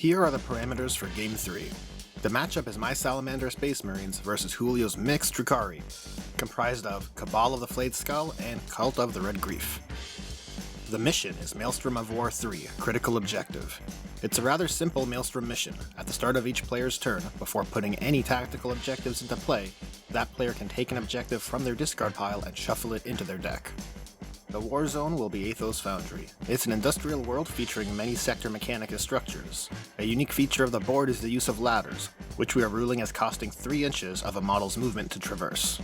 Here are the parameters for Game 3. The matchup is my Salamander Space Marines versus Julio's mixed Drukhari, comprised of Cabal of the Flayed Skull and Cult of the Red Grief. The mission is Maelstrom of War 3, Critical Objective. It's a rather simple Maelstrom mission. At the start of each player's turn, before putting any tactical objectives into play, that player can take an objective from their discard pile and shuffle it into their deck. The war zone will be Athos Foundry. It's an industrial world featuring many sector mechanicus structures. A unique feature of the board is the use of ladders, which we are ruling as costing 3 inches of a model's movement to traverse.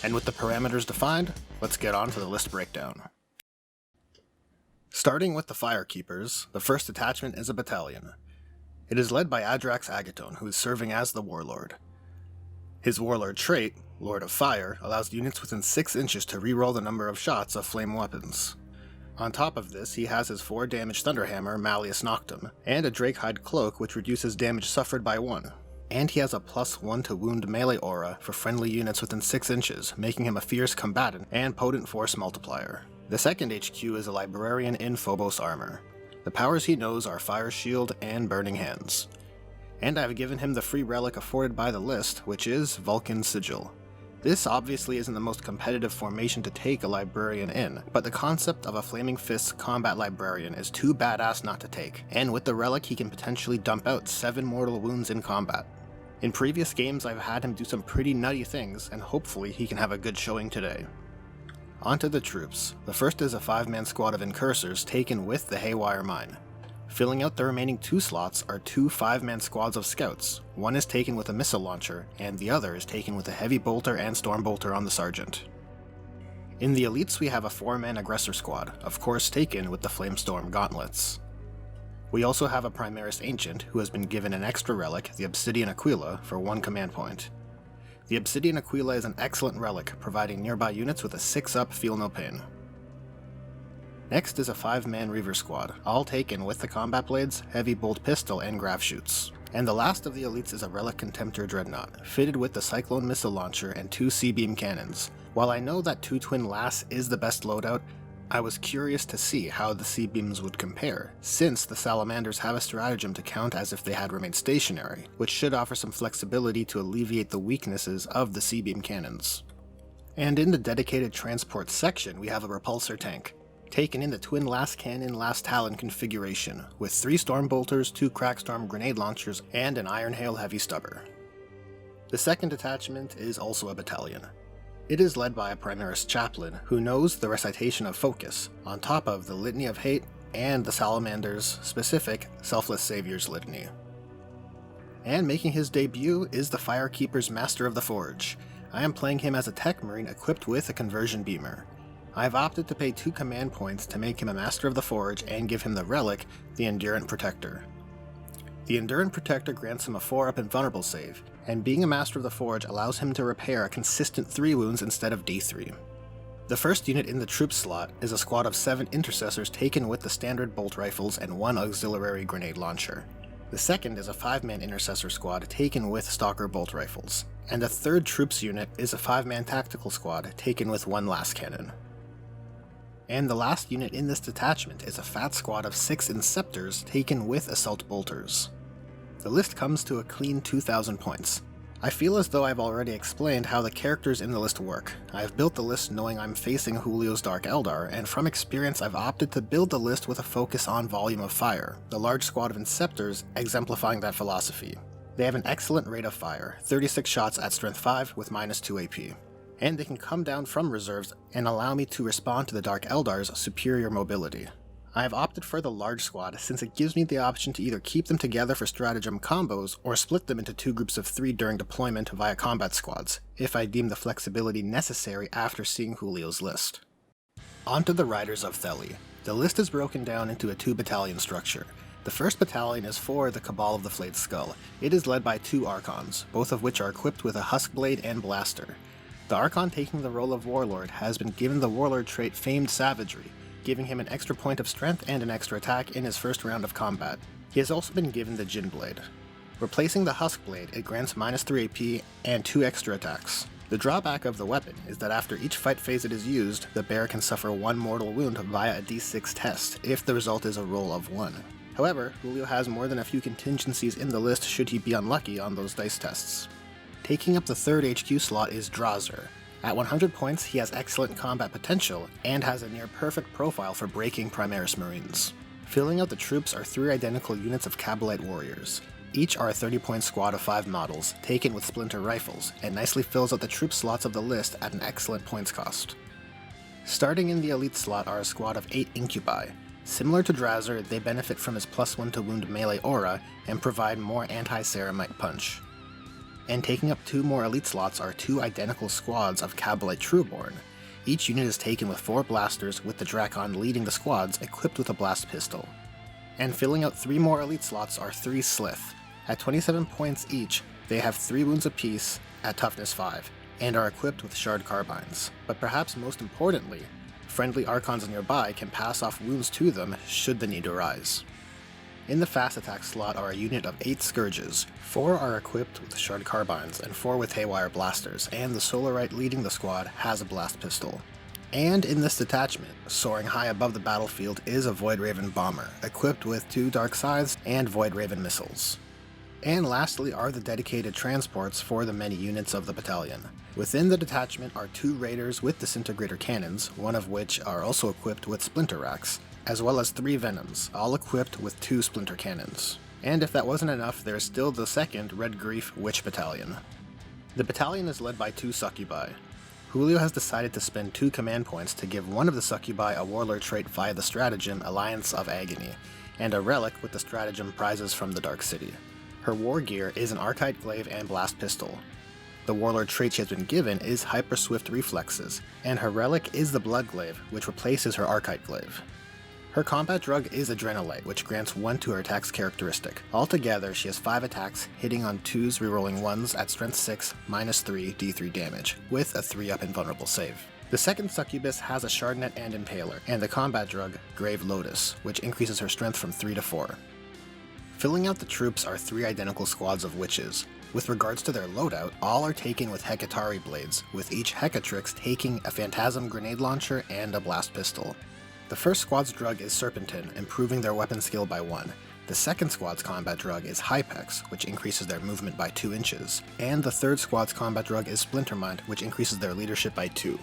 And with the parameters defined, let's get on to the list breakdown. Starting with the Firekeepers, the first detachment is a battalion. It is led by Adrax Agaton, who is serving as the Warlord. His Warlord trait, Lord of Fire, allows units within 6 inches to reroll the number of shots of flame weapons. On top of this, he has his 4 damage Thunderhammer, Malleus Noctum, and a Drakehide Cloak which reduces damage suffered by 1. And he has a +1 to wound melee aura for friendly units within 6 inches, making him a fierce combatant and potent force multiplier. The second HQ is a Librarian in Phobos armor. The powers he knows are Fire Shield and Burning Hands. And I've given him the free relic afforded by the list, which is Vulcan's Sigil. This obviously isn't the most competitive formation to take a Librarian in, but the concept of a Flaming Fist's combat Librarian is too badass not to take, and with the relic he can potentially dump out 7 mortal wounds in combat. In previous games I've had him do some pretty nutty things, and hopefully he can have a good showing today. Onto the troops. The first is a 5-man squad of Incursors taken with the Haywire Mine. Filling out the remaining 2 slots are 2 5-man squads of Scouts. One is taken with a missile launcher, and the other is taken with a Heavy Bolter and Storm Bolter on the Sergeant. In the Elites we have a 4-man Aggressor squad, of course taken with the Flamestorm Gauntlets. We also have a Primaris Ancient, who has been given an extra relic, the Obsidian Aquila, for 1 command point. The Obsidian Aquila is an excellent relic, providing nearby units with a 6-up Feel No Pain. Next is a 5-man Reaver squad, all taken with the Combat Blades, Heavy Bolt Pistol, and Grav Shoots. And the last of the Elites is a Relic Contemptor Dreadnought, fitted with the Cyclone Missile Launcher and 2 C-Beam Cannons. While I know that 2 Twin Lass is the best loadout, I was curious to see how the C-Beams would compare, since the Salamanders have a stratagem to count as if they had remained stationary, which should offer some flexibility to alleviate the weaknesses of the C-Beam Cannons. And in the dedicated transport section we have a Repulsor tank, taken in the Twin Last Cannon Last Talon configuration, with 3 Storm Bolters, 2 Crackstorm Grenade Launchers, and an Iron Hail Heavy Stubber. The second detachment is also a battalion. It is led by a Primaris Chaplain who knows the Recitation of Focus, on top of the Litany of Hate and the Salamander's specific Selfless Saviors Litany. And making his debut is the Firekeeper's Master of the Forge. I am playing him as a Tech Marine equipped with a Conversion Beamer. I have opted to pay 2 command points to make him a Master of the Forge and give him the relic, the Endurant Protector. The Endurant Protector grants him a 4-up Invulnerable save, and being a Master of the Forge allows him to repair a consistent 3 wounds instead of D3. The first unit in the troop slot is a squad of 7 Intercessors taken with the standard bolt rifles and 1 auxiliary grenade launcher. The second is a 5-man Intercessor squad taken with Stalker bolt rifles, and the third troops unit is a 5-man tactical squad taken with 1 Last Cannon. And the last unit in this detachment is a fat squad of 6 Inceptors taken with Assault Bolters. The list comes to a clean 2,000 points. I feel as though I've already explained how the characters in the list work. I have built the list knowing I'm facing Julio's Dark Eldar, and from experience I've opted to build the list with a focus on Volume of Fire, the large squad of Inceptors exemplifying that philosophy. They have an excellent rate of fire, 36 shots at Strength 5 with -2 AP. And they can come down from reserves and allow me to respond to the Dark Eldar's superior mobility. I have opted for the large squad since it gives me the option to either keep them together for stratagem combos or split them into 2 groups of 3 during deployment via combat squads, if I deem the flexibility necessary after seeing Julio's list. Onto the Riders of Theli. The list is broken down into a 2-battalion structure. The first battalion is for the Cabal of the Flayed Skull. It is led by 2 Archons, both of which are equipped with a Huskblade and Blaster. The Archon taking the role of Warlord has been given the Warlord trait Famed Savagery, giving him an extra point of strength and an extra attack in his first round of combat. He has also been given the Djinn Blade. Replacing the Huskblade, it grants -3 AP and 2 extra attacks. The drawback of the weapon is that after each fight phase it is used, the bear can suffer 1 mortal wound via a d6 test, if the result is a roll of 1. However, Julio has more than a few contingencies in the list should he be unlucky on those dice tests. Taking up the third HQ slot is Drazzer. At 100 points, he has excellent combat potential and has a near-perfect profile for breaking Primaris Marines. Filling out the troops are 3 identical units of Kabalite warriors. Each are a 30-point squad of 5 models, taken with splinter rifles, and nicely fills out the troop slots of the list at an excellent points cost. Starting in the elite slot are a squad of 8 Incubi. Similar to Drazzer, they benefit from his +1 to wound melee aura and provide more anti-ceramite punch. And taking up 2 more elite slots are 2 identical squads of Kabalite Trueborn. Each unit is taken with 4 blasters, with the Drakon leading the squads equipped with a blast pistol. And filling out 3 more elite slots are 3 Slith. At 27 points each, they have 3 wounds apiece at toughness 5, and are equipped with shard carbines. But perhaps most importantly, friendly Archons nearby can pass off wounds to them should the need arise. In the fast attack slot are a unit of 8 Scourges. 4 are equipped with shard carbines and 4 with haywire blasters, and the Solarite leading the squad has a blast pistol. And in this detachment, soaring high above the battlefield is a Void Raven bomber, equipped with 2 Dark Scythes and Void Raven missiles. And lastly are the dedicated transports for the many units of the battalion. Within the detachment are 2 Raiders with disintegrator cannons, one of which are also equipped with splinter racks, as well as 3 Venoms, all equipped with 2 splinter cannons. And if that wasn't enough, there is still the 2nd Red Grief Witch Battalion. The battalion is led by 2 Succubi. Julio has decided to spend 2 command points to give one of the Succubi a Warlord trait via the stratagem Alliance of Agony, and a relic with the stratagem Prizes from the Dark City. Her war gear is an Archite Glaive and Blast Pistol. The Warlord trait she has been given is Hyper Swift Reflexes, and her relic is the Blood Glaive, which replaces her Archite Glaive. Her combat drug is Adrenalite, which grants 1 to her attack's characteristic. Altogether, she has 5 attacks, hitting on 2s, rerolling 1s at strength 6, -3 d3 damage, with a 3-up invulnerable save. The 2nd Succubus has a Shardnet and Impaler, and the combat drug, Grave Lotus, which increases her strength from 3 to 4. Filling out the troops are 3 identical squads of witches. With regards to their loadout, all are taken with Hekatari blades, with each Hecatrix taking a Phantasm grenade launcher and a blast pistol. The first squad's drug is Serpentine, improving their weapon skill by 1. The second squad's combat drug is Hypex, which increases their movement by 2 inches. And the third squad's combat drug is Splintermind, which increases their leadership by 2.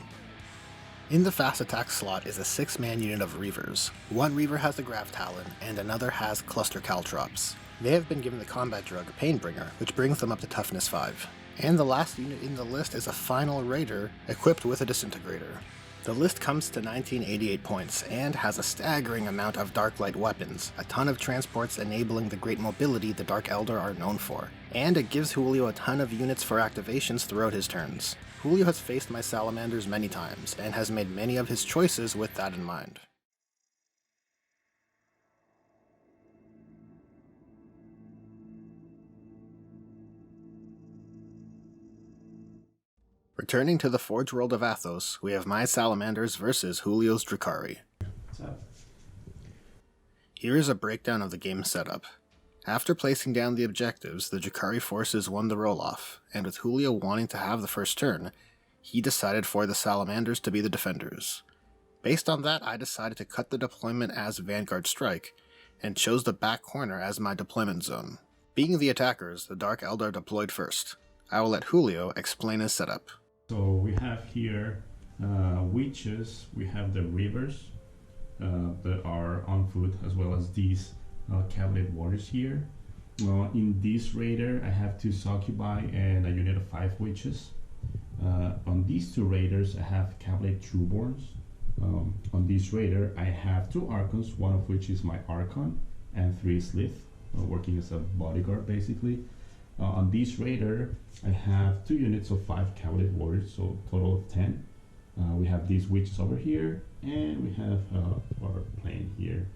In the fast attack slot is a 6-man unit of Reavers. 1 Reaver has the Grav Talon, and another has Cluster Caltrops. They have been given the combat drug Painbringer, which brings them up to toughness 5. And the last unit in the list is a final Raider, equipped with a Disintegrator. The list comes to 1988 points, and has a staggering amount of Darklight weapons, a ton of transports enabling the great mobility the Dark Eldar are known for, and it gives Julio a ton of units for activations throughout his turns. Julio has faced my Salamanders many times, and has made many of his choices with that in mind. Returning to the Forge World of Athos, we have my Salamanders versus Julio's Drukhari. What's up? Here is a breakdown of the game setup. After placing down the objectives, the Drukhari forces won the roll-off, and with Julio wanting to have the first turn, he decided for the Salamanders to be the defenders. Based on that, I decided to cut the deployment as Vanguard Strike, and chose the back corner as my deployment zone. Being the attackers, the Dark Eldar deployed first. I will let Julio explain his setup. So we have here witches, we have the Reavers that are on foot, as well as these cavalry warriors here. In this raider, I have 2 Succubi and a unit of 5 witches. On these 2 raiders, I have cavalry Trueborns. On this raider, I have 2 Archons, one of which is my Archon, and 3 Slith, working as a bodyguard basically. On this raider, I have 2 units of 5 cavalry warriors, so total of 10. We have these witches over here, and we have our plane here.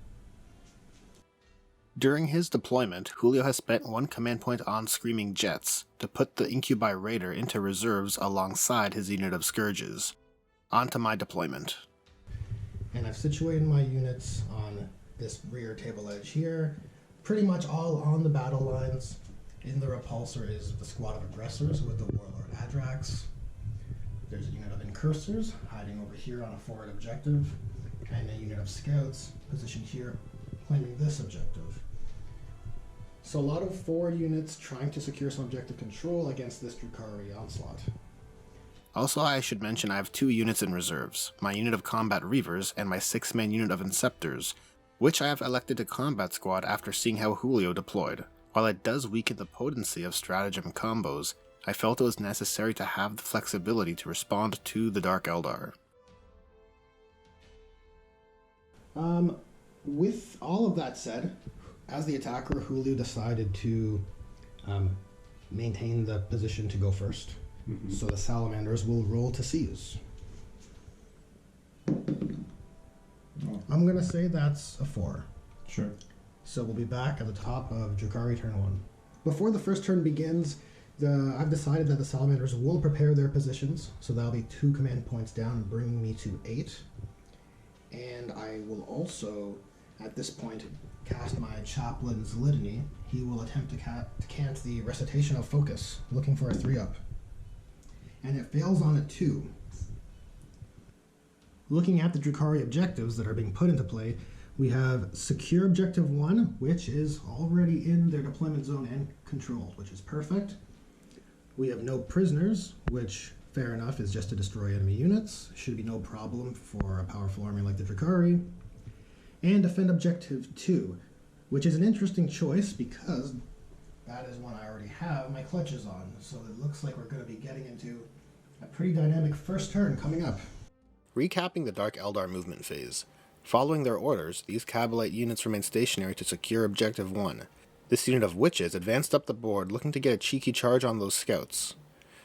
During his deployment, Julio has spent 1 command point on Screaming Jets to put the Incubi Raider into reserves alongside his unit of Scourges. On to my deployment. And I've situated my units on this rear table edge here, pretty much all on the battle lines. In the repulsor is the squad of aggressors with the Warlord Adrax. There's a unit of Incursors hiding over here on a forward objective, and a unit of scouts positioned here claiming this objective. So a lot of forward units trying to secure some objective control against this Drukhari onslaught. Also, I should mention I have 2 units in reserves, my unit of combat Reavers and my 6-man unit of Inceptors, which I have elected to combat squad after seeing how Julio deployed. While it does weaken the potency of stratagem combos, I felt it was necessary to have the flexibility to respond to the Dark Eldar. With all of that said, as the attacker, Julio decided to maintain the position to go first. Mm-hmm. So the Salamanders will roll to seize. Oh, I'm going to say that's a 4. sure. So we'll be back at the top of Drukhari turn 1. Before the first turn begins, I've decided that the Salamanders will prepare their positions, so that'll be 2 command points down, bringing me to 8. And I will also, at this point, cast my Chaplain's Litany. He will attempt to cant the Recitation of Focus, looking for a 3-up. And it fails on a 2. Looking at the Drukhari objectives that are being put into play, we have Secure Objective 1, which is already in their deployment zone and controlled, which is perfect. We have No Prisoners, which, fair enough, is just to destroy enemy units. Should be no problem for a powerful army like the Drukhari. And Defend Objective 2, which is an interesting choice because that is one I already have my clutches on. So it looks like we're going to be getting into a pretty dynamic first turn coming up. Recapping the Dark Eldar movement phase. Following their orders, these Kabalite units remain stationary to secure Objective 1. This unit of witches advanced up the board looking to get a cheeky charge on those scouts.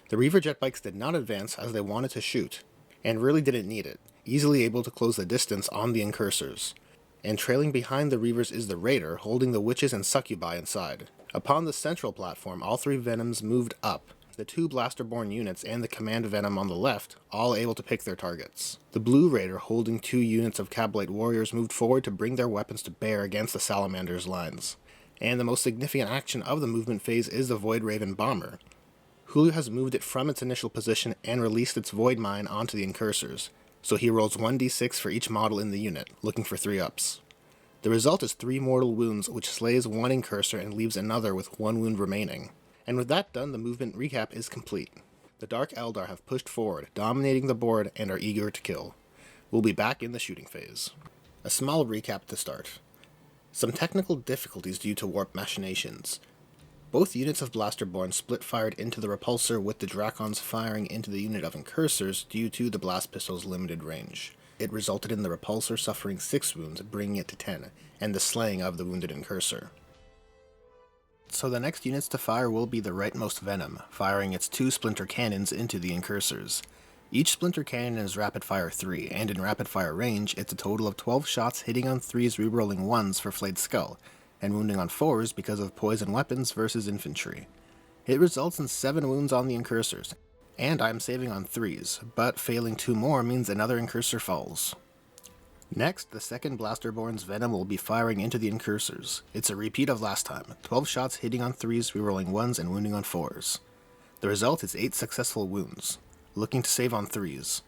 The Reaver jet bikes did not advance as they wanted to shoot, and really didn't need it, easily able to close the distance on the incursors. And trailing behind the Reavers is the Raider, holding the witches and succubi inside. Upon the central platform, all 3 Venoms moved up, the 2 Blasterborn units and the Command Venom on the left, all able to pick their targets. The Blue Raider, holding 2 units of Kabalite warriors, moved forward to bring their weapons to bear against the Salamanders' lines. And the most significant action of the movement phase is the Void Raven Bomber. Julio has moved it from its initial position and released its Void Mine onto the incursors, so he rolls 1d6 for each model in the unit, looking for 3-ups. The result is 3 mortal wounds, which slays 1 incursor and leaves another with 1 wound remaining. And with that done, the movement recap is complete. The Dark Eldar have pushed forward, dominating the board, and are eager to kill. We'll be back in the shooting phase. A small recap to start. Some technical difficulties due to warp machinations. Both units of Blasterborn split-fired into the repulsor, with the Drakons firing into the unit of incursors due to the blast pistol's limited range. It resulted in the repulsor suffering 6 wounds, bringing it to 10, and the slaying of the wounded incursor. So the next units to fire will be the rightmost Venom, firing its 2 splinter cannons into the incursors. Each splinter cannon is rapid fire 3, and in rapid fire range, it's a total of 12 shots hitting on 3s rerolling 1s for Flayed Skull, and wounding on 4s because of poison weapons versus infantry. It results in 7 wounds on the incursors, and I'm saving on 3s, but failing 2 more means another incursor falls. Next, the second Blasterborn's Venom will be firing into the incursors. It's a repeat of last time, 12 shots hitting on 3s, rerolling 1s, and wounding on 4s. The result is 8 successful wounds, looking to save on 3s.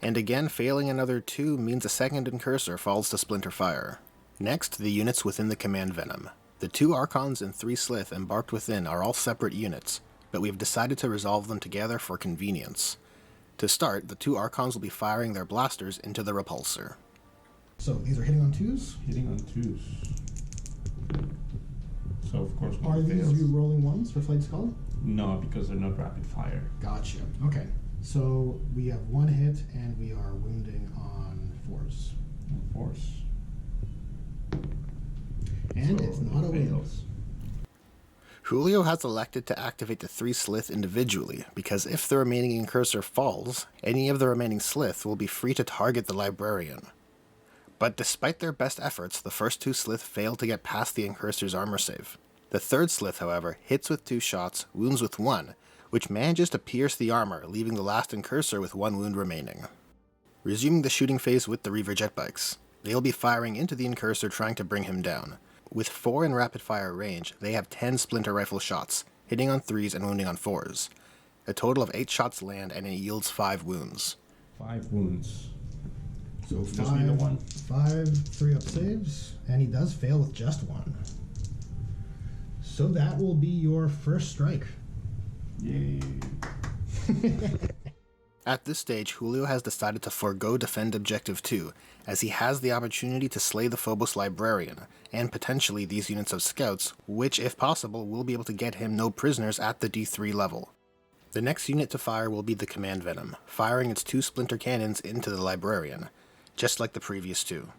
And again, failing another 2 means a second incursor falls to splinter fire. Next, the units within the Command Venom. The 2 Archons and 3 Slith embarked within are all separate units, but we have decided to resolve them together for convenience. To start, the 2 Archons will be firing their blasters into the repulsor. So these are hitting on 2s? Hitting on 2s. So of course Are one these fails. you rolling 1s for Flayed Skull? No, because they're not rapid fire. Gotcha. Okay. So we have 1 hit and we are wounding on 4s. Of course. And So it's not a win. fails. Julio has elected to activate the 3 Slith individually, because if the remaining incursor falls, any of the remaining Slith will be free to target the Librarian. But despite their best efforts, the first 2 Slith fail to get past the incursor's armor save. The third Slith, however, hits with 2 shots, wounds with 1, which manages to pierce the armor, leaving the last incursor with 1 wound remaining. Resuming the shooting phase with the Reaver jetbikes. They'll be firing into the incursor trying to bring him down. With 4 in rapid fire range, they have 10 splinter rifle shots, hitting on 3s and wounding on 4s. A total of 8 shots land and it yields 5 wounds. 5 wounds. So Just need a 1. 5 3-up saves, and he does fail with just 1. So that will be your first strike. Yay. At this stage, Julio has decided to forego Defend Objective 2, as he has the opportunity to slay the Phobos Librarian, and potentially these units of scouts, which, if possible, will be able to get him no prisoners at the D3 level. The next unit to fire will be the Command Venom, firing its 2 splinter cannons into the Librarian, just like the previous 2.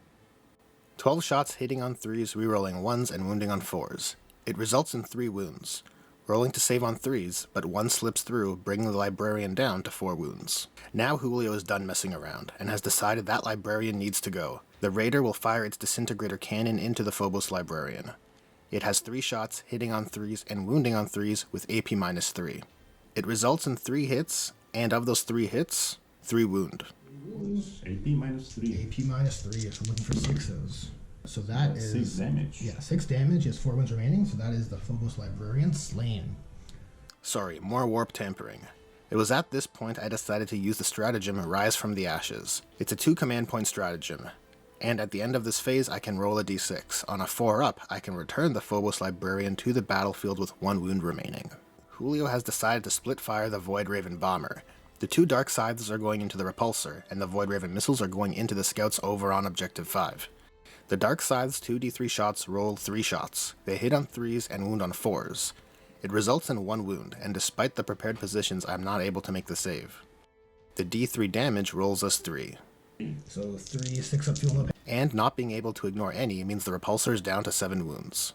12 shots hitting on 3s, rerolling 1s, and wounding on 4s. It results in 3 wounds. Rolling to save on 3s, but 1 slips through, bringing the Librarian down to 4 wounds. Now Julio is done messing around, and has decided that Librarian needs to go. The Raider will fire its Disintegrator Cannon into the Phobos Librarian. It has 3 shots, hitting on 3s and wounding on 3s with AP-3. It results in 3 hits, and of those 3 hits, 3 wound. AP-3. AP-3 if we're looking for 6s. So that is 6 damage. Yeah, 6 damage is 4 wounds remaining, so that is the Phobos Librarian slain. Sorry, more warp tampering. It was at this point I decided to use the stratagem Rise from the Ashes. It's a 2 command point stratagem, and at the end of this phase I can roll a d6. On a 4-up, I can return the Phobos Librarian to the battlefield with 1 wound remaining. Julio has decided to split fire the Void Raven Bomber. The 2 Dark Scythes are going into the Repulsor, and the Void Raven missiles are going into the Scouts over on Objective 5. The Dark Scythe's 2d3 shots roll 3 shots. They hit on 3s and wound on 4s. It results in 1 wound, and despite the prepared positions, I am not able to make the save. The d3 damage rolls us 3. So 3 6-up fuel up. And not being able to ignore any means the Repulsor is down to 7 wounds.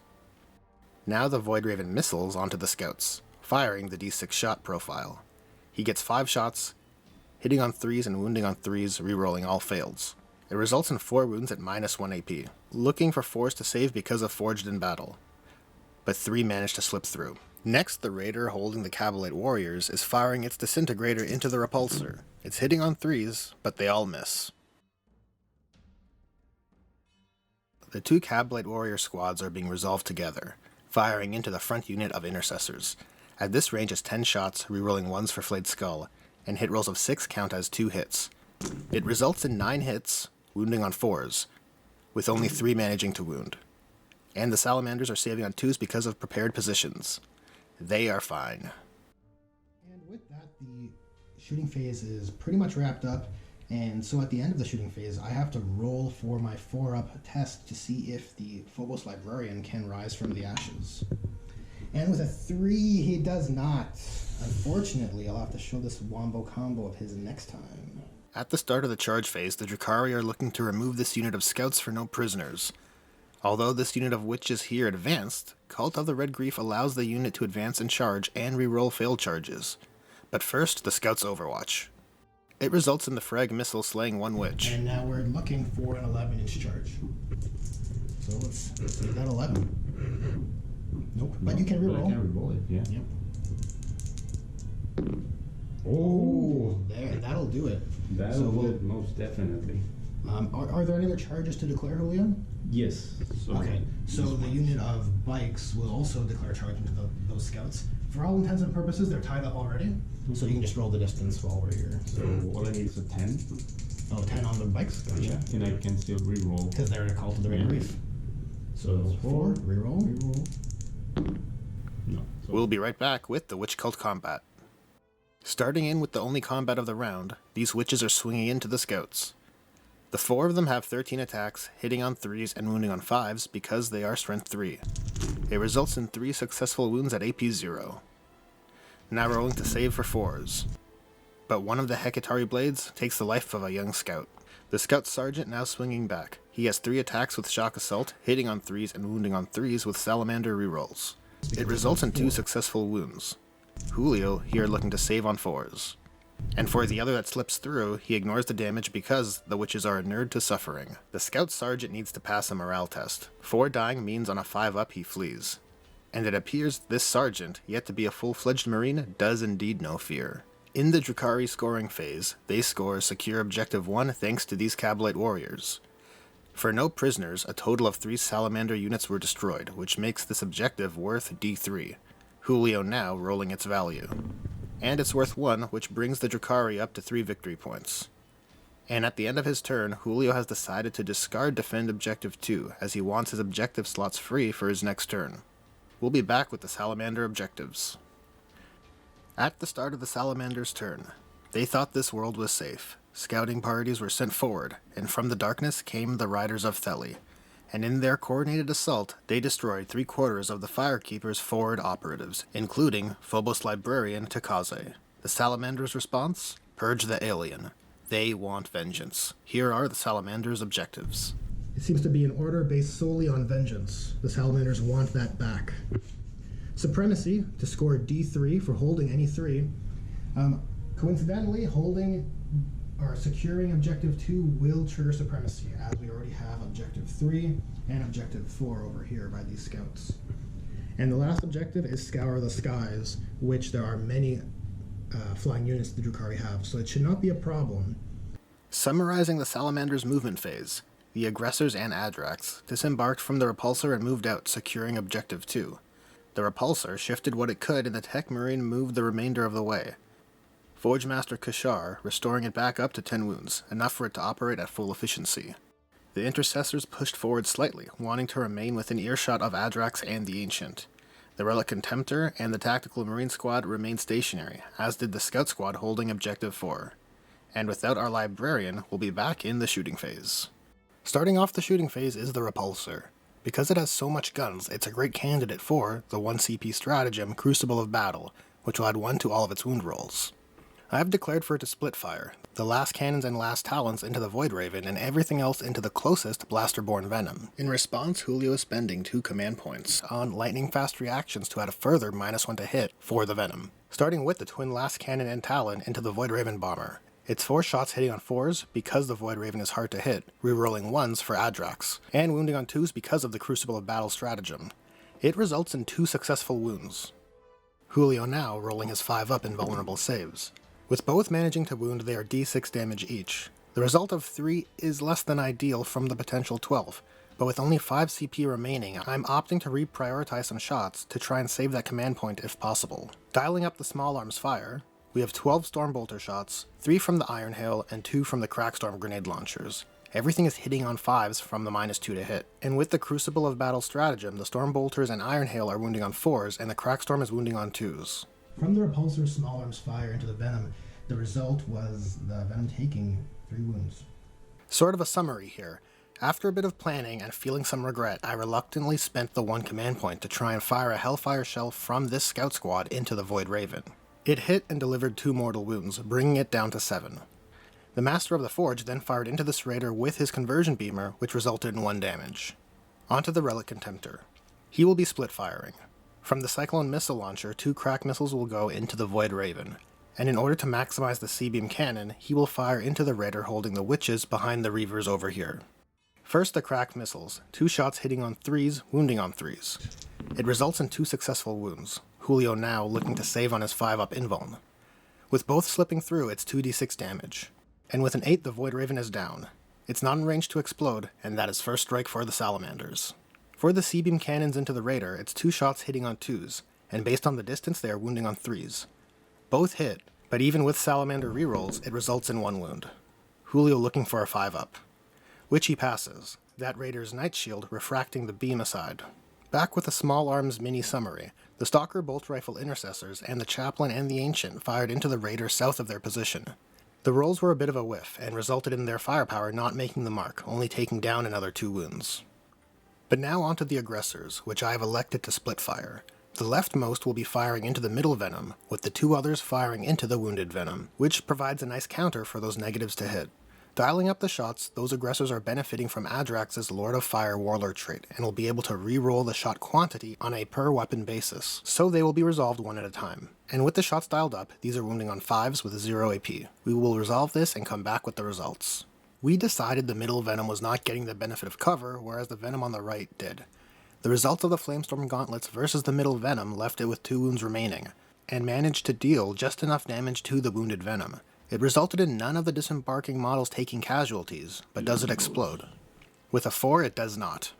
Now the Void Raven missiles onto the Scouts, firing the d6 shot profile. He gets 5 shots, hitting on 3s and wounding on 3s, rerolling all fails. It results in 4 wounds at -1 AP, looking for 4s to save because of Forged in Battle, but 3 manage to slip through. Next, the Raider holding the Cavalate Warriors is firing its Disintegrator into the Repulsor. It's hitting on 3s, but they all miss. The 2 Cavalate Warrior squads are being resolved together, firing into the front unit of Intercessors. At this range is 10 shots, rerolling 1s for Flayed Skull, and hit rolls of 6 count as 2 hits. It results in 9 hits, wounding on 4s, with only 3 managing to wound. And the Salamanders are saving on 2s because of prepared positions. They are fine. And with that, the shooting phase is pretty much wrapped up, and so at the end of the shooting phase, I have to roll for my 4-up test to see if the Phobos Librarian can rise from the ashes. And with a 3, he does not. Unfortunately, I'll have to show this wombo combo of his next time. At the start of the charge phase, the Drukhari are looking to remove this unit of scouts for no prisoners. Although this unit of witches here advanced, Cult of the Red Grief allows the unit to advance and charge and reroll failed charges. But first, the scouts overwatch. It results in the frag missile slaying 1 witch. And now we're looking for an 11-inch charge. So let's see that 11. Nope, but you can reroll. I can reroll it, yeah. Yep. Oh, There, that'll do it. that'll do it most definitely. Are there any other charges to declare, Julio? Yes. So Okay, so the unit of bikes will also declare charge into those scouts. For all intents and purposes, they're tied up already, so you can just roll the distance while we're here. So all I need is a 10. Oh, 10 on the bikes? Gotcha. Yeah, and I can still reroll. Because they're a Cult of the Red Yeah. Reef. So So 4, reroll. Reroll. No. So We'll be right back with the Witch Cult combat. Starting in with the only combat of the round, these witches are swinging into the scouts. The 4 of them have 13 attacks, hitting on 3s and wounding on 5s because they are strength 3. It results in 3 successful wounds at AP 0. Now rolling to save for 4s. But one of the Hekatari blades takes the life of a young scout. The scout sergeant now swinging back. He has 3 attacks with shock assault, hitting on 3s and wounding on 3s with salamander rerolls. It results in 2 successful wounds. Julio here looking to save on 4s. And for the other that slips through, he ignores the damage because the witches are inured to suffering. The scout sergeant needs to pass a morale test. 4 dying means on a 5-up he flees. And it appears this sergeant, yet to be a full-fledged marine, does indeed know fear. In the Drukhari scoring phase, they score secure objective 1 thanks to these Cavalate warriors. For no prisoners, a total of 3 Salamander units were destroyed, which makes this objective worth D3. Julio now rolling its value. And it's worth 1, which brings the Drukhari up to 3 victory points. And at the end of his turn, Julio has decided to discard Defend Objective 2, as he wants his objective slots free for his next turn. We'll be back with the Salamander objectives. At the start of the Salamander's turn, they thought this world was safe. Scouting parties were sent forward, and from the darkness came the Riders of Theli, and in their coordinated assault, they destroyed 3/4 of the Firekeeper's forward operatives, including Phobos Librarian Takaze. The Salamander's response? Purge the alien. They want vengeance. Here are the Salamander's objectives. It seems to be an order based solely on vengeance. The Salamanders want that back. Supremacy, to score D3 for holding any 3. Coincidentally, holding or securing Objective 2 will trigger Supremacy, as we already have Objective 3 and Objective 4 over here by these scouts. And the last objective is Scour the Skies, which there are many flying units the Drukhari have, so it should not be a problem. Summarizing the Salamander's movement phase, the aggressors and Adrax disembarked from the repulsor and moved out, securing Objective 2. The repulsor shifted what it could, and the Tech Marine moved the remainder of the way. Forge Master Kashar restoring it back up to 10 wounds, enough for it to operate at full efficiency. The Intercessors pushed forward slightly, wanting to remain within earshot of Adrax and the Ancient. The Relic Contemptor and the Tactical Marine Squad remained stationary, as did the Scout Squad holding Objective 4. And without our Librarian, we'll be back in the shooting phase. Starting off the shooting phase is the Repulsor. Because it has so much guns, it's a great candidate for the 1 CP stratagem Crucible of Battle, which will add 1 to all of its wound rolls. I have declared for it to split fire, the last cannons and last talents into the Void Raven, and everything else into the closest Blasterborn Venom. In response, Julio is spending 2 command points on lightning fast reactions to add a further -1 to hit for the Venom, starting with the twin last cannon and talon into the Void Raven Bomber. It's 4 shots hitting on 4s because the Void Raven is hard to hit, rerolling 1s for Adrax, and wounding on 2s because of the Crucible of Battle stratagem. It results in 2 successful wounds. Julio now rolling his 5-up invulnerable saves. With both managing to wound, they are D6 damage each. The result of 3 is less than ideal from the potential 12, but with only 5 CP remaining, I'm opting to reprioritize some shots to try and save that command point if possible. Dialing up the small arms fire, we have 12 Stormbolter shots, 3 from the Iron Hail, and 2 from the Crackstorm grenade launchers. Everything is hitting on 5s from the -2 to hit. And with the Crucible of Battle stratagem, the Stormbolters and Iron Hail are wounding on 4s, and the Crackstorm is wounding on 2s. From the Repulsor's small arms fire into the Venom, the result was the Venom taking 3 wounds. Sort of a summary here. After a bit of planning and feeling some regret, I reluctantly spent the 1 command point to try and fire a Hellfire shell from this Scout Squad into the Void Raven. It hit and delivered 2 mortal wounds, bringing it down to 7. The Master of the Forge then fired into this raider with his conversion beamer, which resulted in 1 damage. Onto the Relic Contemptor. He will be split firing. From the Cyclone missile launcher, 2 crack missiles will go into the Void Raven, and in order to maximize the C-beam cannon, he will fire into the raider holding the witches behind the Reavers over here. First, the cracked missiles, 2 shots hitting on 3s, wounding on 3s. It results in 2 successful wounds, Julio now looking to save on his 5-up invuln. With both slipping through, it's 2d6 damage, and with an 8 the Void Raven is down. It's not in range to explode, and that is first strike for the Salamanders. For the C-beam cannons into the raider, it's 2 shots hitting on 2s, and based on the distance they are wounding on 3s. Both hit, but even with Salamander rerolls, it results in 1 wound. Julio looking for a 5-up, which he passes, that raider's Night Shield refracting the beam aside. Back with a small arms mini summary, the Stalker bolt rifle intercessors and the Chaplain and the Ancient fired into the raider south of their position. The rolls were a bit of a whiff, and resulted in their firepower not making the mark, only taking down another 2 wounds. But now onto the aggressors, which I have elected to split fire. The leftmost will be firing into the middle Venom, with the 2 others firing into the wounded Venom, which provides a nice counter for those negatives to hit. Dialing up the shots, those aggressors are benefiting from Adrax's Lord of Fire Warlord trait, and will be able to re-roll the shot quantity on a per-weapon basis, so they will be resolved 1 at a time. And with the shots dialed up, these are wounding on 5s with 0 AP. We will resolve this and come back with the results. We decided the middle Venom was not getting the benefit of cover, whereas the Venom on the right did. The results of the Flamestorm Gauntlets versus the middle Venom left it with 2 wounds remaining, and managed to deal just enough damage to the wounded Venom. It resulted in none of the disembarking models taking casualties, but does it explode? With a 4, it does not.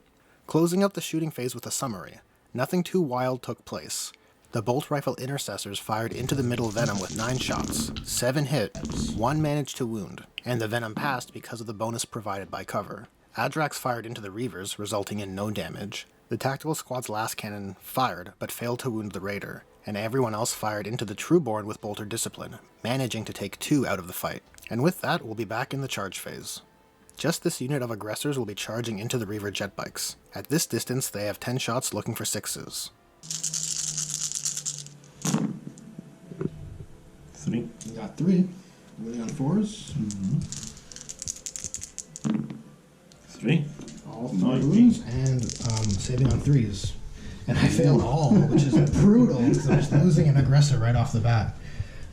Closing up the shooting phase with a summary, nothing too wild took place. The bolt rifle intercessors fired into the middle Venom with 9 shots, 7 hit, 1 managed to wound, and the Venom passed because of the bonus provided by cover. Adrax fired into the Reavers, resulting in no damage. The tactical squad's last cannon fired, but failed to wound the Raider, and everyone else fired into the Trueborn with Bolter Discipline, managing to take 2 out of the fight. And with that, we'll be back in the charge phase. Just this unit of aggressors will be charging into the Reaver jet bikes. At this distance, they have 10 shots looking for 6s. 3. We got 3. Really on 4s. 3. All 3 wounds, and saving on 3s. And I failed all, which is brutal, because I'm just losing an aggressor right off the bat.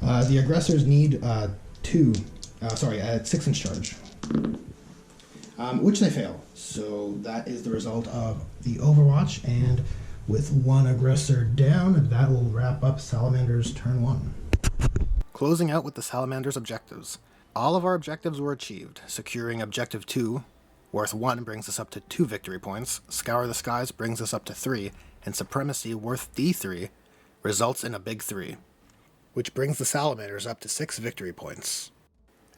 The aggressors need 6-inch charge, which they fail. So that is the result of the Overwatch, and with 1 aggressor down, that will wrap up Salamander's turn 1. Closing out with the Salamander's objectives. All of our objectives were achieved. Securing Objective 2, worth 1, brings us up to 2 victory points. Scour the Skies brings us up to 3, and Supremacy, worth D3, results in a big 3, which brings the Salamanders up to 6 victory points.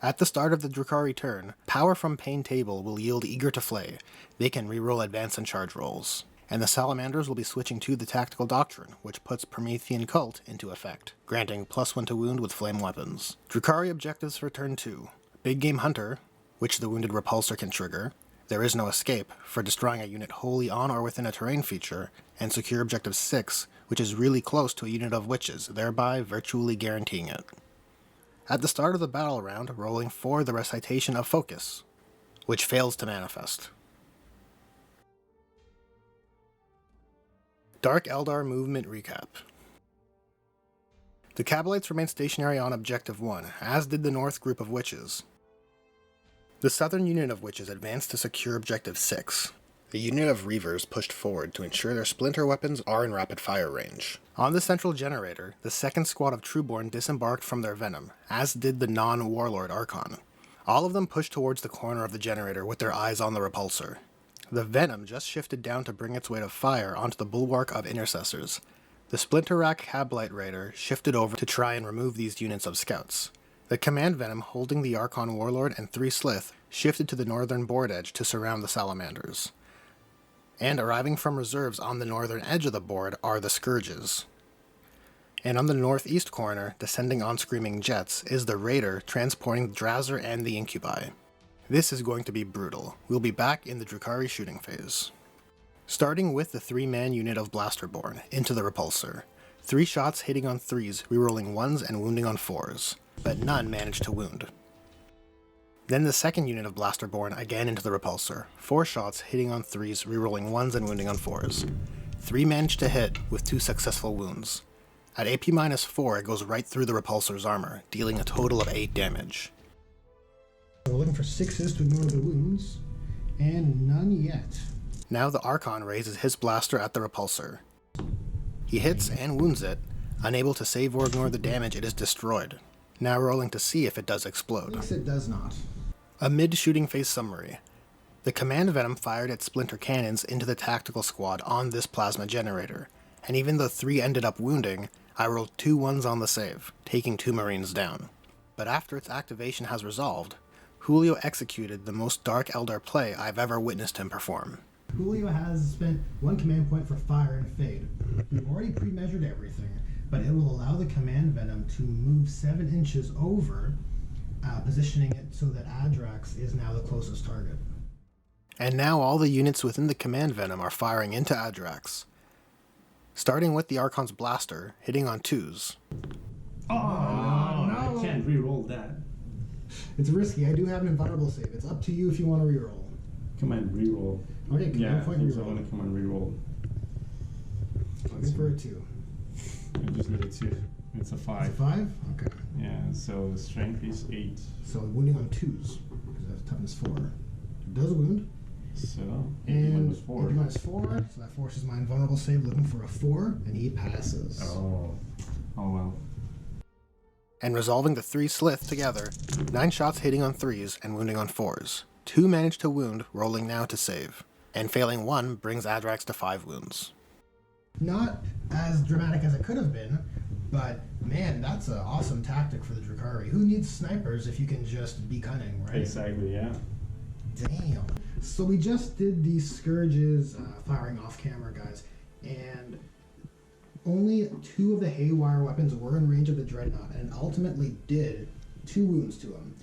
At the start of the Drukhari turn, Power from Pain table will yield Eager to Flay. They can reroll advance and charge rolls. And the Salamanders will be switching to the Tactical Doctrine, which puts Promethean Cult into effect, granting +1 to wound with flame weapons. Drukhari objectives for turn 2. Big Game Hunter, which the wounded repulsor can trigger. There is no escape, for destroying a unit wholly on or within a terrain feature, and secure Objective 6, which is really close to a unit of witches, thereby virtually guaranteeing it. At the start of the battle round, rolling for the Recitation of Focus, which fails to manifest. Dark Eldar Movement Recap. The Cabalites remained stationary on Objective 1, as did the North group of witches. The southern unit of witches advanced to secure Objective 6. The unit of Reavers pushed forward to ensure their splinter weapons are in rapid fire range. On the central generator, the second squad of Trueborn disembarked from their venom, as did the non-Warlord Archon. All of them pushed towards the corner of the generator with their eyes on the repulsor. The venom just shifted down to bring its weight of fire onto the bulwark of intercessors. The Splinter Rack Cabalite Raider shifted over to try and remove these units of scouts. The command venom holding the Archon Warlord and 3 Slith shifted to the northern board edge to surround the Salamanders. And arriving from reserves on the northern edge of the board are the Scourges. And on the northeast corner, descending on screaming jets, is the Raider transporting the Drazzer and the Incubi. This is going to be brutal. We'll be back in the Drukhari shooting phase. Starting with the 3-man unit of Blasterborn into the repulsor. 3 shots hitting on 3s, rerolling 1s and wounding on 4s, but none managed to wound. Then the second unit of Blasterborn again into the repulsor. 4 shots hitting on 3s, rerolling 1s and wounding on 4s. 3 managed to hit with 2 successful wounds. At AP-4, it goes right through the repulsor's armor, dealing a total of 8 damage. We're looking for 6s to ignore the wounds, and none yet. Now the Archon raises his blaster at the repulsor. He hits and wounds it, unable to save or ignore the damage, it is destroyed. Now rolling to see if it does explode. Yes, it does not. A mid-shooting phase summary. The command venom fired its splinter cannons into the tactical squad on this plasma generator, and even though 3 ended up wounding, I rolled 2 1s on the save, taking 2 Marines down. But after its activation has resolved, Julio executed the most Dark Eldar play I've ever witnessed him perform. Julio has spent 1 command point for fire and fade. We've already pre-measured everything, but it will allow the command venom to move 7 inches over, positioning it so that Adrax is now the closest target. And now all the units within the command venom are firing into Adrax. Starting with the Archon's blaster, hitting on 2s. Oh, no. I can't reroll that. It's risky. I do have an invulnerable save. It's up to you if you want to reroll. Command reroll. Okay, command point reroll. I want to command reroll. Looking for a 2. I just need a 2. It's a 5. It's a 5? Okay. Yeah, so strength is 8. So wounding on 2s, because that's toughness 4. It does wound. So, and -4. -4, so that forces my invulnerable save, looking for a 4, and he passes. Oh well. And resolving the 3 Slith together, 9 shots hitting on 3s and wounding on 4s. 2 managed to wound, rolling now to save. And failing 1 brings Adrax to 5 wounds. Not as dramatic as it could have been, but man, that's an awesome tactic for the Drukhari. Who needs snipers if you can just be cunning, right? Exactly, yeah. Damn. So we just did the Scourges firing off camera, guys, and only 2 of the Haywire weapons were in range of the Dreadnought, and ultimately did 2 wounds to him.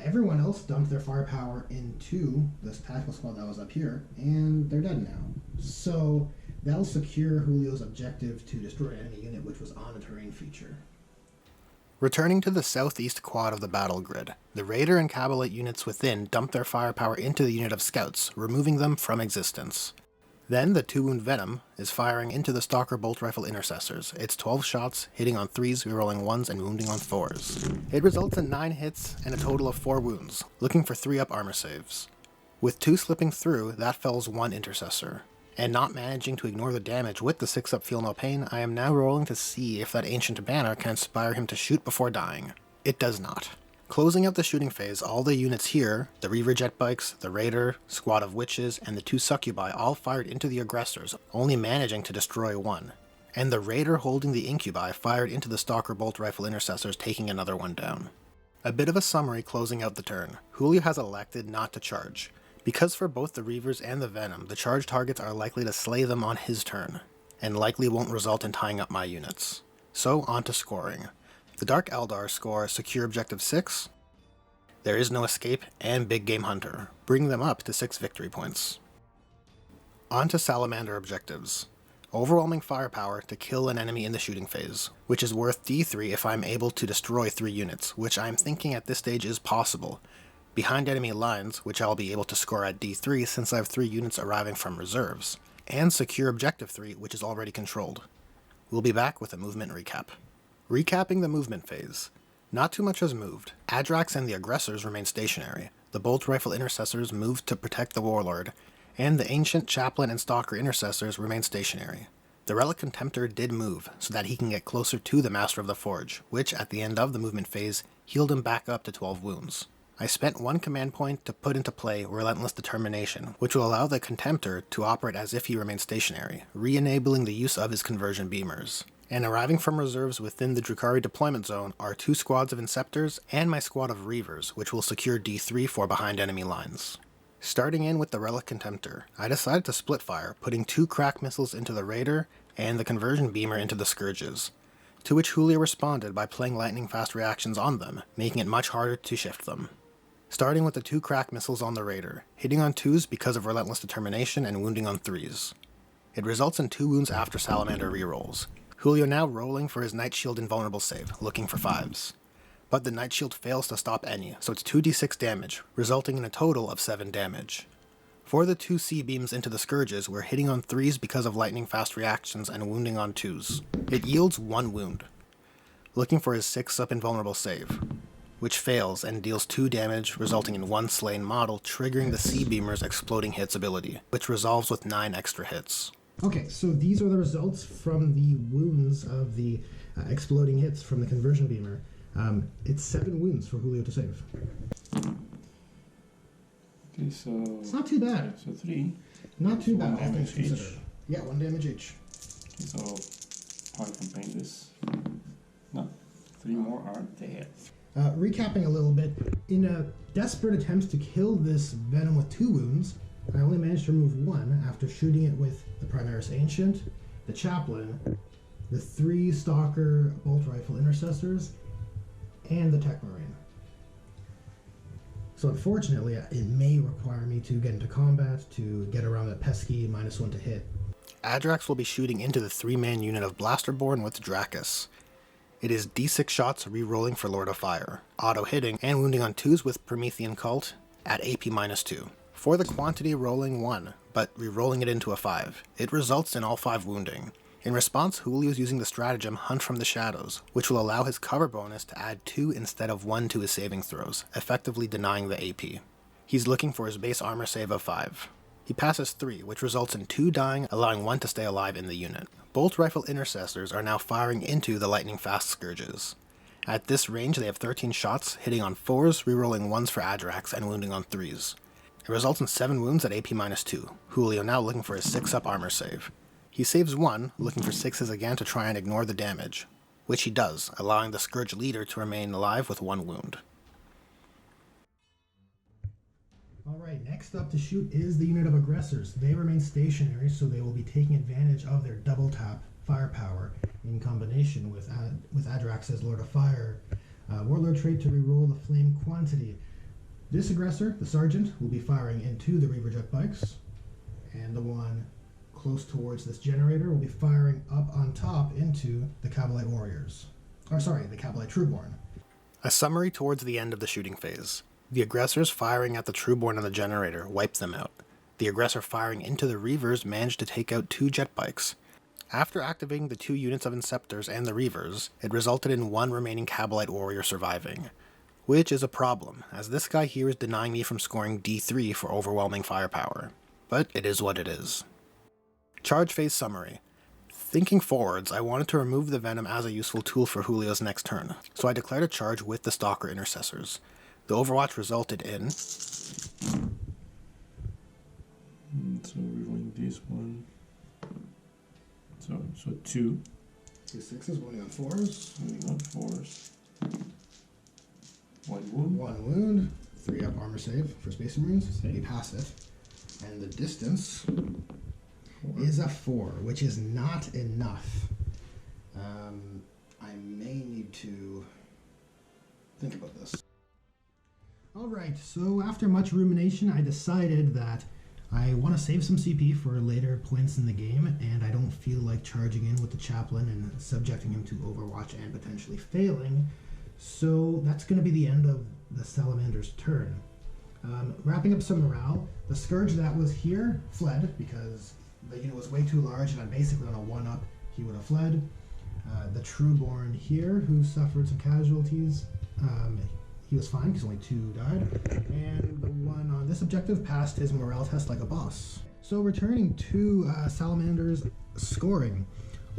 Everyone else dumped their firepower into this tactical squad that was up here, and they're dead now. So that'll secure Julio's objective to destroy an enemy unit, which was on a terrain feature. Returning to the southeast quad of the battle grid, the Raider and Cabalite units within dump their firepower into the unit of scouts, removing them from existence. Then the 2-wound Venom is firing into the Stalker Bolt Rifle Intercessors. It's 12 shots, hitting on 3s, rerolling 1s, and wounding on 4s. It results in 9 hits and a total of 4 wounds, looking for 3-up armor saves. With 2 slipping through, that fells 1 Intercessor. And not managing to ignore the damage with the 6-up Feel No Pain, I am now rolling to see if that Ancient Banner can inspire him to shoot before dying. It does not. Closing out the shooting phase, all the units here, the Reaver jet bikes, the Raider, Squad of Witches, and the 2 Succubi all fired into the aggressors, only managing to destroy 1. And the Raider holding the Incubi fired into the Stalker Bolt Rifle Intercessors, taking another one down. A bit of a summary closing out the turn. Julio has elected not to charge, because for both the Reavers and the Venom, the charge targets are likely to slay them on his turn, and likely won't result in tying up my units. So on to scoring. The Dark Eldar score Secure Objective 6, There Is No Escape, and Big Game Hunter, bringing them up to 6 victory points. On to Salamander objectives. Overwhelming firepower to kill an enemy in the shooting phase, which is worth D3 if I'm able to destroy 3 units, which I'm thinking at this stage is possible. Behind enemy lines, which I'll be able to score at D3 since I have 3 units arriving from reserves, and Secure Objective 3, which is already controlled. We'll be back with a movement recap. Recapping the movement phase. Not too much has moved. Adrax and the aggressors remain stationary. The Bolt Rifle Intercessors moved to protect the Warlord, and the Ancient, Chaplain, and Stalker Intercessors remain stationary. The Relic Contemptor did move, so that he can get closer to the Master of the Forge, which, at the end of the movement phase, healed him back up to 12 wounds. I spent 1 command point to put into play Relentless Determination, which will allow the Contemptor to operate as if he remained stationary, re-enabling the use of his conversion beamers. And arriving from reserves within the Drukhari deployment zone are 2 squads of Inceptors and my squad of Reavers, which will secure D3 for behind enemy lines. Starting in with the Relic Contemptor, I decided to split fire, putting 2 crack missiles into the Raider and the conversion beamer into the Scourges, to which Julio responded by playing lightning fast reactions on them, making it much harder to shift them. Starting with the 2 crack missiles on the Raider, hitting on 2s because of Relentless Determination and wounding on 3s. It results in 2 wounds after Salamander rerolls. Julio now rolling for his Night Shield invulnerable save, looking for 5s. But the Night Shield fails to stop any, so it's 2d6 damage, resulting in a total of 7 damage. For the 2 C-beams into the Scourges, we're hitting on 3s because of lightning fast reactions and wounding on 2s. It yields 1 wound. Looking for his 6-up invulnerable save, which fails and deals 2 damage, resulting in 1 slain model, triggering the C-beamer's exploding hits ability, which resolves with 9 extra hits. Okay, so these are the results from the wounds of the exploding hits from the conversion beamer. It's 7 wounds for Julio to save. Okay, so... It's not too bad. So 3. Not too bad, One all things damage each. considered. Yeah, 1 damage each. Okay, so how I can paint this? No, 3 more are dead. Recapping a little bit, in a desperate attempt to kill this Venom with 2 wounds, I only managed to remove 1 after shooting it with the Primaris Ancient, the Chaplain, the 3 Stalker Bolt Rifle Intercessors, and the Tech Marine. So unfortunately, it may require me to get into combat to get around that pesky -1 to hit. Adrax will be shooting into the 3-man unit of Blasterborn with Dracus. It is d6 shots re-rolling for Lord of Fire, auto-hitting and wounding on 2s with Promethean Cult at AP -2. For the quantity rolling 1, but re-rolling it into a 5, it results in all 5 wounding. In response, Julio is using the stratagem Hunt from the Shadows, which will allow his cover bonus to add 2 instead of 1 to his saving throws, effectively denying the AP. He's looking for his base armor save of 5. He passes 3, which results in 2 dying, allowing 1 to stay alive in the unit. Bolt Rifle Intercessors are now firing into the lightning fast Scourges. At this range, they have 13 shots, hitting on 4s, rerolling 1s for Adrax, and wounding on 3s. It results in 7 wounds at AP -2, Julio now looking for his 6-up armor save. He saves 1, looking for 6s again to try and ignore the damage, which he does, allowing the Scourge leader to remain alive with 1 wound. Alright, next up to shoot is the unit of aggressors. They remain stationary, so they will be taking advantage of their double tap firepower in combination with Adrax's Lord of Fire. Warlord trait to reroll the flame quantity. This aggressor, the sergeant, will be firing into the Reaver jet bikes, and the one close towards this generator will be firing up on top into the Cavalite warriors. The Cavalite Trueborn. A summary towards the end of the shooting phase. The aggressors firing at the Trueborn on the generator wiped them out. The aggressor firing into the Reavers managed to take out 2 jet bikes. After activating the 2 units of Inceptors and the Reavers, it resulted in 1 remaining Cabalite warrior surviving. Which is a problem, as this guy here is denying me from scoring D3 for overwhelming firepower. But it is what it is. Charge phase summary. Thinking forwards, I wanted to remove the Venom as a useful tool for Julio's next turn, so I declared a charge with the Stalker Intercessors. The Overwatch resulted in... So rerolling this one. So 2. 2 6s, wounding on 4s. Wounding on 4s. 1 wound. 1 wound. 3 up armor save for Space Marines. Be passive. And the distance is a 4, which is not enough. I may need to think about this. Alright, so after much rumination, I decided that I want to save some CP for later points in the game, and I don't feel like charging in with the Chaplain and subjecting him to Overwatch and potentially failing. So that's going to be the end of the Salamander's turn. Wrapping up some morale, the Scourge that was here fled because the unit was way too large, and I'm basically on a 1-up, he would have fled. The Trueborn here, who suffered some casualties, he was fine because only 2 died. And the one on this objective passed his morale test like a boss. So returning to Salamander's scoring.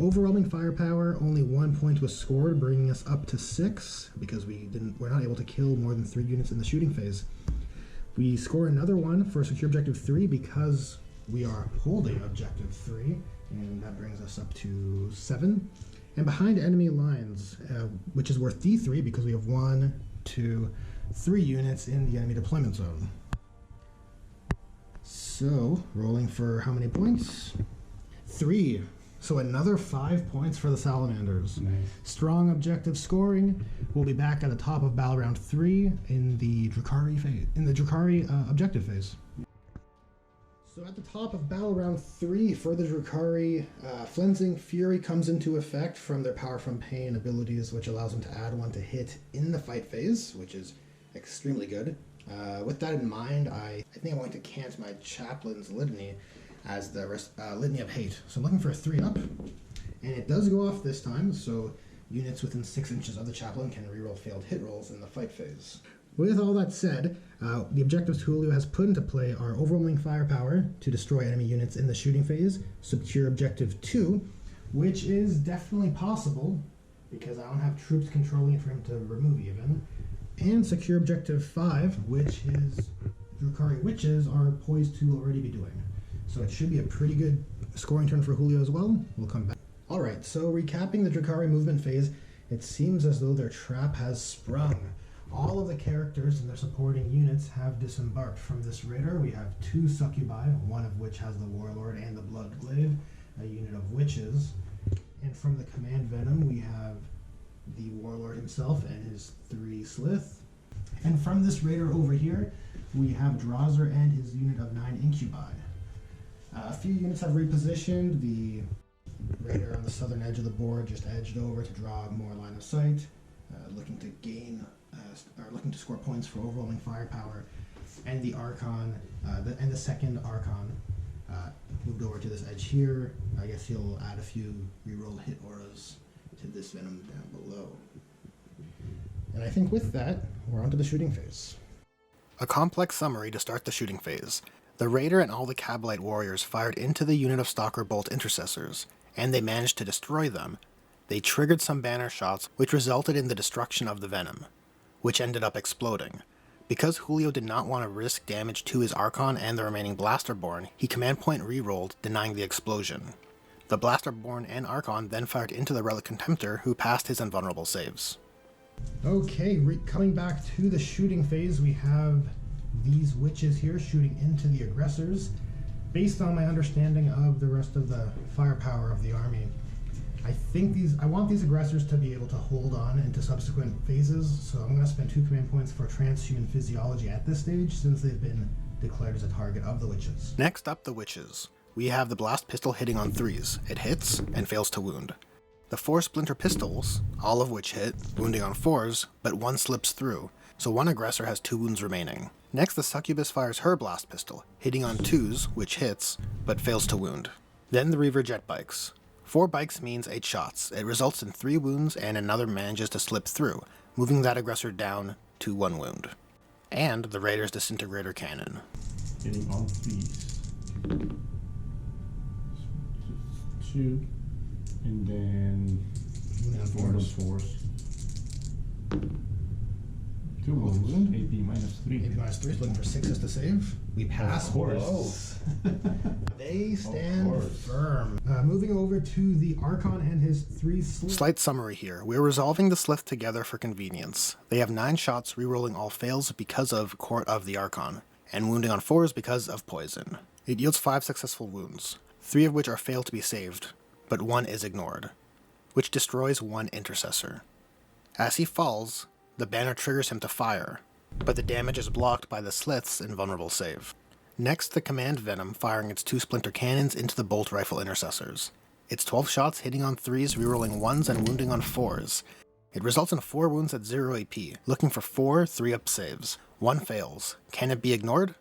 Overwhelming firepower, only 1 point was scored, bringing us up to 6 because we're not able to kill more than 3 units in the shooting phase. We score another one for secure objective 3 because we are holding objective 3, and that brings us up to 7. And behind enemy lines, which is worth D3 because we have 1, 2, 3 units in the enemy deployment zone. So, rolling for how many points? 3. So another 5 points for the Salamanders. Nice. Strong objective scoring. We'll be back at the top of battle round 3 in the Drukhari phase, objective phase. So at the top of battle round 3 for the Drukhari, Flensing Fury comes into effect from their Power from Pain abilities, which allows them to add 1 to hit in the fight phase, which is extremely good. With that in mind, I think I'm going to cant my Chaplain's Litany as the Litany of Hate. So I'm looking for a 3-up, and it does go off this time, so units within 6 inches of the Chaplain can reroll failed hit rolls in the fight phase. With all that said, the objectives Julio has put into play are overwhelming firepower to destroy enemy units in the shooting phase, secure objective 2, which is definitely possible because I don't have troops controlling it for him to remove even, and secure objective 5, which is Drukhari Witches are poised to already be doing. So it should be a pretty good scoring turn for Julio as well. We'll come back. Alright, so recapping the Drukhari movement phase, it seems as though their trap has sprung. All of the characters and their supporting units have disembarked. From this raider, we have 2 succubi, one of which has the Warlord and the Bloodglaive, a unit of witches. And from the command venom, we have the Warlord himself and his 3 Slith. And from this raider over here, we have Drawzer and his unit of 9 incubi. A few units have repositioned. The raider on the southern edge of the board just edged over to draw more line of sight, looking to gain looking to score points for overwhelming firepower. And the Archon, and the second Archon moved over to this edge here. I guess he'll add a few reroll hit auras to this venom down below. And I think with that, we're on to the shooting phase. A complex summary to start the shooting phase. The Raider and all the Cabalite warriors fired into the unit of Stalker Bolt Intercessors, and they managed to destroy them. They triggered some banner shots, which resulted in the destruction of the Venom, which ended up exploding. Because Julio did not want to risk damage to his Archon and the remaining Blasterborn, he command point rerolled, denying the explosion. The Blasterborn and Archon then fired into the Relic Contemptor, who passed his invulnerable saves. Okay, coming back to the shooting phase, we have these witches here shooting into the aggressors. Based on my understanding of the rest of the firepower of the army, I want these aggressors to be able to hold on into subsequent phases, so I'm going to spend 2 command points for transhuman physiology at this stage, since they've been declared as a target of the witches. Next up, the witches. We have the blast pistol hitting on 3s. It hits and fails to wound. The 4 splinter pistols, all of which hit, wounding on 4s, but 1 slips through, so 1 aggressor has 2 wounds remaining. Next, the succubus fires her blast pistol, hitting on 2s, which hits, but fails to wound. Then the Reaver jet bikes. 4 bikes means 8 shots. It results in 3 wounds and another manages to slip through, moving that aggressor down to 1 wound. And the Raider's disintegrator cannon. Hitting on 3s. 2, and then 4 4s. 2 wounds. AP minus 3. AP minus 3 is looking for 6s to save. We pass Of course. both. They stand firm. Moving over to the Archon and his 3 slits. Slight summary here. We're resolving the Slith together for convenience. They have 9 shots, rerolling all fails because of Court of the Archon, and wounding on 4s because of poison. It yields 5 successful wounds, 3 of which are failed to be saved, but 1 is ignored, which destroys 1 intercessor. As he falls, the banner triggers him to fire, but the damage is blocked by the Slith's invulnerable save. Next, the Command Venom firing its 2 splinter cannons into the bolt rifle intercessors. It's 12 shots hitting on 3s, rerolling 1s, and wounding on 4s. It results in 4 wounds at 0 AP, looking for 4 3-up saves. 1 fails. Can it be ignored?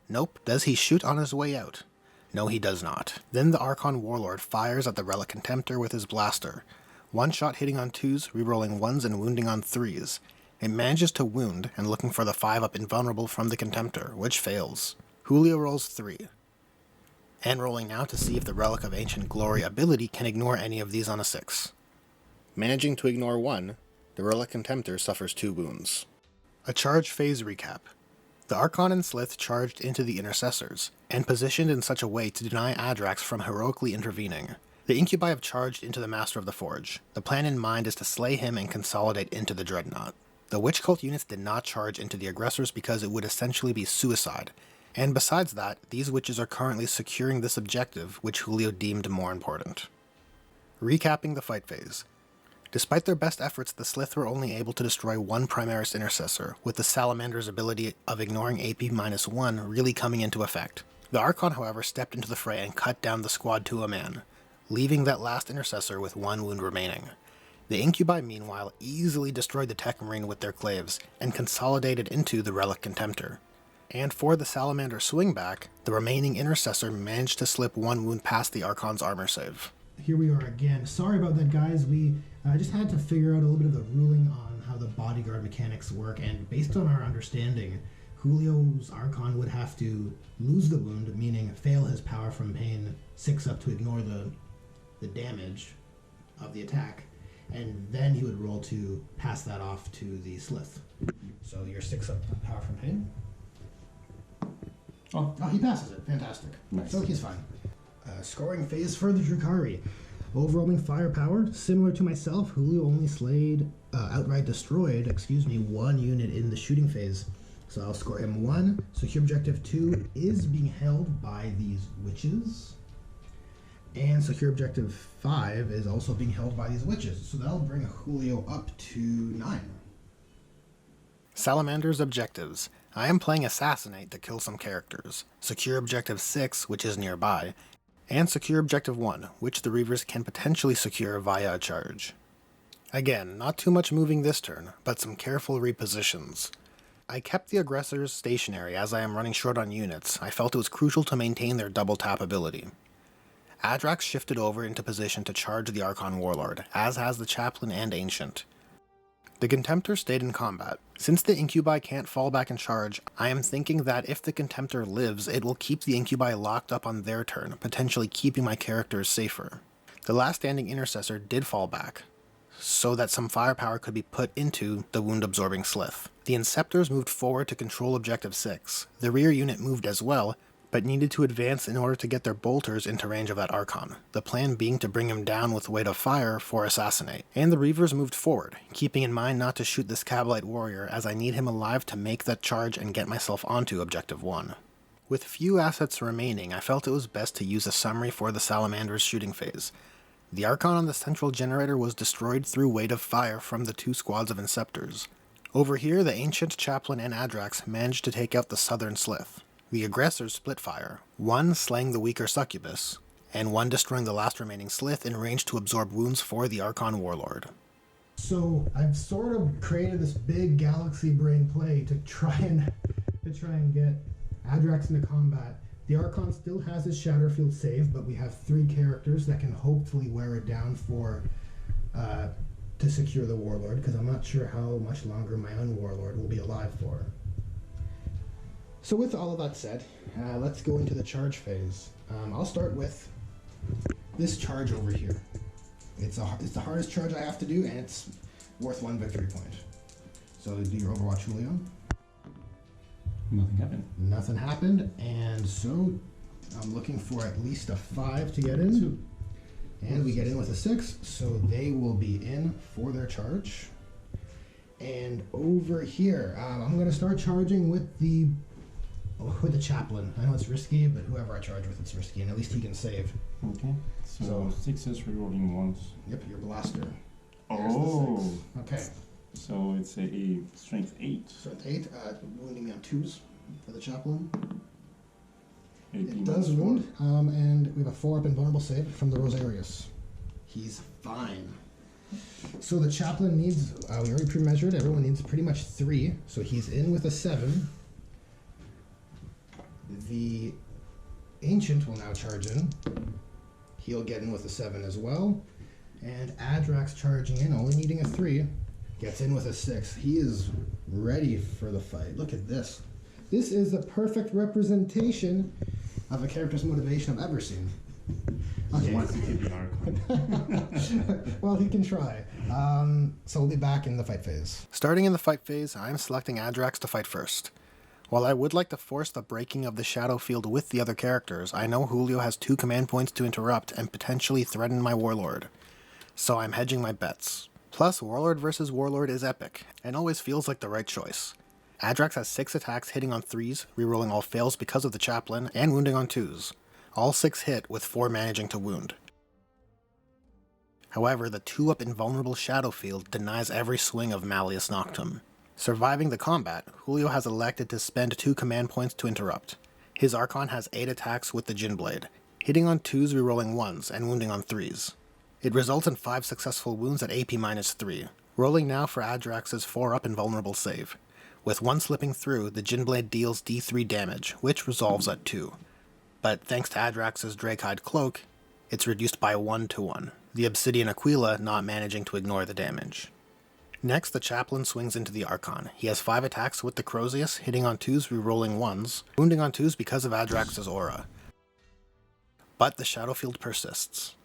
Nope. Does he shoot on his way out? No, he does not. Then the Archon Warlord fires at the Relic Contemptor with his blaster. 1 shot hitting on 2s, rerolling 1s, and wounding on 3s. It manages to wound, and looking for the 5-up invulnerable from the Contemptor, which fails. Julio rolls 3. And rolling now to see if the Relic of Ancient Glory ability can ignore any of these on a 6. Managing to ignore 1, the Relic Contemptor suffers 2 wounds. A charge phase recap. The Archon and Slith charged into the intercessors, and positioned in such a way to deny Adrax from heroically intervening. The Incubi have charged into the Master of the Forge. The plan in mind is to slay him and consolidate into the Dreadnought. The Witch Cult units did not charge into the aggressors because it would essentially be suicide, and besides that, these witches are currently securing this objective, which Julio deemed more important. Recapping the fight phase. Despite their best efforts, the Slith were only able to destroy 1 Primaris Intercessor, with the Salamander's ability of ignoring AP-1 really coming into effect. The Archon, however, stepped into the fray and cut down the squad to a man, leaving that last Intercessor with 1 wound remaining. The Incubi, meanwhile, easily destroyed the Tech Marine with their claves, and consolidated into the Relic Contemptor. And for the Salamander swingback, the remaining Intercessor managed to slip 1 wound past the Archon's armor save. Here we are again. Sorry about that, guys. We just had to figure out a little bit of the ruling on how the bodyguard mechanics work, and based on our understanding, Julio's Archon would have to lose the wound, meaning fail his power from pain 6 up to ignore the damage of the attack, and then he would roll to pass that off to the Slith. So you're 6 up power from pain. Oh, he passes it. Fantastic. Nice. So he's fine. Scoring phase for the Drukhari. Overwhelming firepower. Similar to myself, Julio only outright destroyed, 1 unit in the shooting phase. So I'll score him 1. Secure objective 2 is being held by these witches. And secure objective 5 is also being held by these witches. So that'll bring Julio up to 9. Salamander's objectives. I am playing Assassinate to kill some characters, secure objective 6, which is nearby, and secure objective 1, which the Reavers can potentially secure via a charge. Again, not too much moving this turn, but some careful repositions. I kept the aggressors stationary as I am running short on units. I felt it was crucial to maintain their double tap ability. Adrax shifted over into position to charge the Archon Warlord, as has the Chaplain and Ancient. The Contemptor stayed in combat. Since the Incubi can't fall back and charge, I am thinking that if the Contemptor lives, it will keep the Incubi locked up on their turn, potentially keeping my characters safer. The last standing Intercessor did fall back, so that some firepower could be put into the wound-absorbing Slith. The Inceptors moved forward to control Objective 6. The rear unit moved as well, but needed to advance in order to get their bolters into range of that Archon, the plan being to bring him down with weight of fire for Assassinate. And the Reavers moved forward, keeping in mind not to shoot this Cabalite warrior as I need him alive to make that charge and get myself onto Objective 1. With few assets remaining, I felt it was best to use a summary for the Salamander's shooting phase. The Archon on the central generator was destroyed through weight of fire from the 2 squads of Inceptors. Over here, the Ancient, Chaplain, and Adrax managed to take out the Southern Slith. The aggressors split fire, one slaying the weaker Succubus, and one destroying the last remaining Slith in range to absorb wounds for the Archon Warlord. So I've sort of created this big galaxy brain play to try and get Adrax into combat. The Archon still has his Shatterfield save, but we have 3 characters that can hopefully wear it down to secure the Warlord, because I'm not sure how much longer my own Warlord will be alive for. So with all of that said, let's go into the charge phase. I'll start with this charge over here. It's the hardest charge I have to do, and it's worth 1 victory point. So do your Overwatch, Julio. Nothing happened. Nothing happened, and so I'm looking for at least a 5 to get in. 2. And we get in with a 6, so they will be in for their charge. And over here, I'm going to start charging with the Chaplain. I know it's risky, but whoever I charge with, it's risky, and at least he can save. Okay. So 6s rerolling 1s. Yep, your blaster. Oh. Okay. So it's a strength 8. Strength 8, wounding me on 2s for the Chaplain. It 18 does wound, and we have a 4-up invulnerable save from the Rosarius. He's fine. So the Chaplain needs, we already pre-measured, everyone needs pretty much 3, so he's in with a 7. The Ancient will now charge in. He'll get in with a 7 as well. And Adrax charging in, only needing a 3, gets in with a 6. He is ready for the fight. Look at this. This is the perfect representation of a character's motivation I've ever seen. Okay. He wants to keep the Archon. Well, he can try. So we'll be back in the fight phase. Starting in the fight phase, I am selecting Adrax to fight first. While I would like to force the breaking of the shadow field with the other characters, I know Julio has 2 command points to interrupt and potentially threaten my Warlord. So I'm hedging my bets. Plus, Warlord versus Warlord is epic, and always feels like the right choice. Adrax has 6 attacks hitting on 3s, rerolling all fails because of the Chaplain, and wounding on 2s. All 6 hit, with 4 managing to wound. However, the 2-up invulnerable shadow field denies every swing of Malleus Noctum. Surviving the combat, Julio has elected to spend 2 command points to interrupt. His Archon has 8 attacks with the Djinn Blade, hitting on 2s, rerolling 1s, and wounding on 3s. It results in 5 successful wounds at AP -3, rolling now for Adrax's 4-up invulnerable save. With 1 slipping through, the Djinn Blade deals D3 damage, which resolves at 2. But thanks to Adrax's Drakehide Cloak, it's reduced by 1 to 1, the Obsidian Aquila not managing to ignore the damage. Next, the Chaplain swings into the Archon. He has 5 attacks with the Crozius, hitting on 2s, rerolling 1s, wounding on 2s because of Adrax's aura. But the shadow field persists.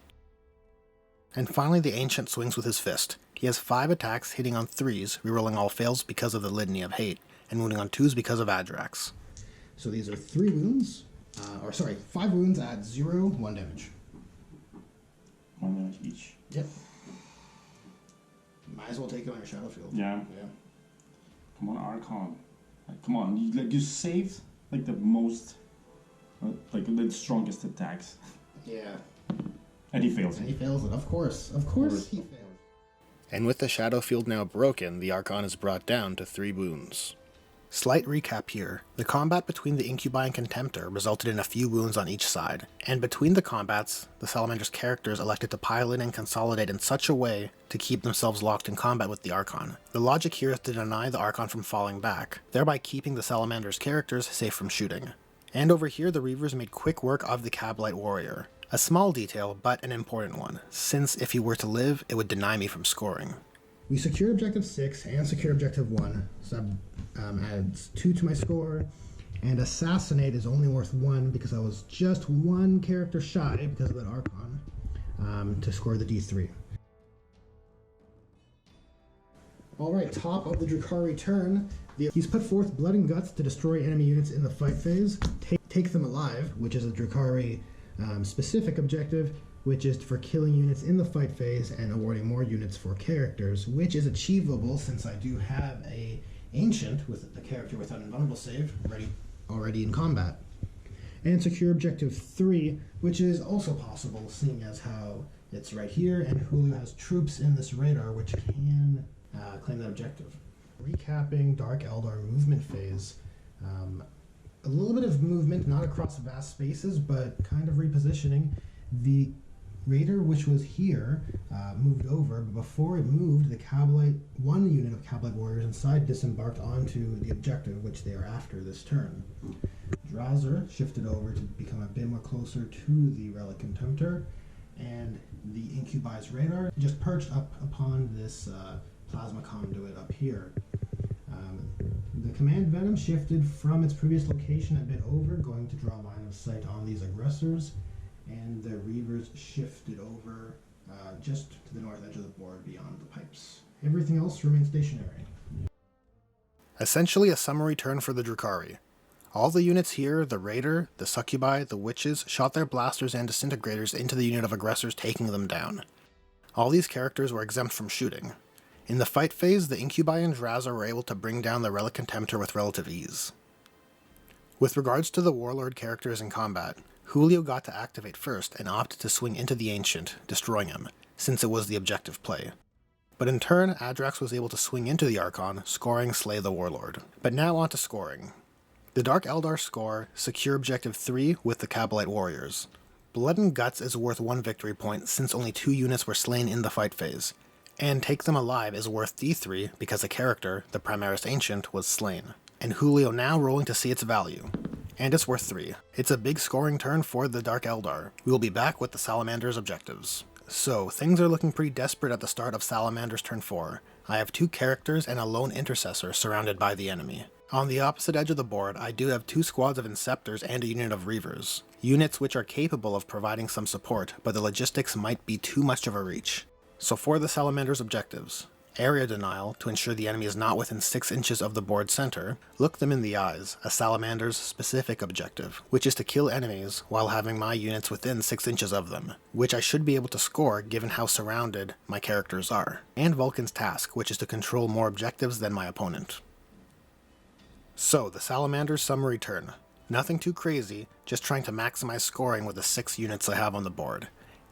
And finally, the Ancient swings with his fist. He has 5 attacks hitting on 3s, rerolling all fails because of the Litany of Hate, and wounding on 2s because of Adrax. So these are 3 wounds, 5 wounds at 0, 1 damage. 1 damage each. Yep. Might as well take it on your shadow field. Yeah. Come on, Archon. Like, come on, you saved like the most, like the strongest attacks. Yeah. And he fails And it. he fails it, of course. Of course he fails. And with the shadow field now broken, the Archon is brought down to 3 wounds. Slight recap here. The combat between the Incubi and Contemptor resulted in a few wounds on each side, and between the combats, the Salamander's characters elected to pile in and consolidate in such a way to keep themselves locked in combat with the Archon. The logic here is to deny the Archon from falling back, thereby keeping the Salamander's characters safe from shooting. And over here, the Reavers made quick work of the Cabalite warrior. A small detail, but an important one, since if he were to live, it would deny me from scoring. We secured objective 6 and secured objective 1, so that adds 2 to my score. And Assassinate is only worth 1 because I was just 1 character shy because of that Archon to score the D3. Alright, top of the Drukhari turn. He's put forth Blood and Guts to destroy enemy units in the fight phase. Take Them Alive, which is a Drukhari specific objective, which is for killing units in the fight phase and awarding more units for characters, which is achievable since I do have a Ancient with the character with an invulnerable save already in combat. And Secure Objective 3, which is also possible, seeing as how it's right here, and Julio has troops in this radar which can claim that objective. Recapping Dark Eldar movement phase. A little bit of movement, not across vast spaces, but kind of repositioning. The Raider, which was here, moved over, but before it moved, the Kabalite, one unit of Kabalite warriors inside disembarked onto the objective, which they are after this turn. Drazzer shifted over to become a bit more closer to the Relic Contemptor, and the Incubi's radar just perched up upon this plasma conduit up here. The Command Venom shifted from its previous location a bit over, going to draw line of sight on these aggressors, and the Reavers shifted over just to the north edge of the board beyond the pipes. Everything else remains stationary. Essentially a summary turn for the Drukhari. All the units here, the Raider, the Succubi, the Witches, shot their blasters and disintegrators into the unit of aggressors, taking them down. All these characters were exempt from shooting. In the fight phase, the Incubi and Drazzer were able to bring down the Relic Contemptor with relative ease. With regards to the Warlord characters in combat, Julio got to activate first and opted to swing into the Ancient, destroying him, since it was the objective play. But in turn, Adrax was able to swing into the Archon, scoring Slay the Warlord. But now on to scoring. The Dark Eldar score Secure Objective 3 with the Kabalite Warriors. Blood and Guts is worth 1 victory point since only 2 units were slain in the fight phase, and Take Them Alive is worth D3 because a character, the Primaris Ancient, was slain. And Julio now rolling to see its value. And it's worth 3. It's a big scoring turn for the Dark Eldar. We will be back with the Salamanders objectives. So, things are looking pretty desperate at the start of Salamander's turn 4. I have 2 characters and a lone intercessor surrounded by the enemy. On the opposite edge of the board, I do have 2 squads of Inceptors and a unit of Reavers. Units which are capable of providing some support, but the logistics might be too much of a reach. So for the Salamander's objectives, Area Denial, to ensure the enemy is not within 6 inches of the board center. Look them in the eyes, a Salamander's specific objective, which is to kill enemies while having my units within 6 inches of them, which I should be able to score given how surrounded my characters are. And Vulcan's Task, which is to control more objectives than my opponent. So, the Salamander's summary turn. Nothing too crazy, just trying to maximize scoring with the 6 units I have on the board.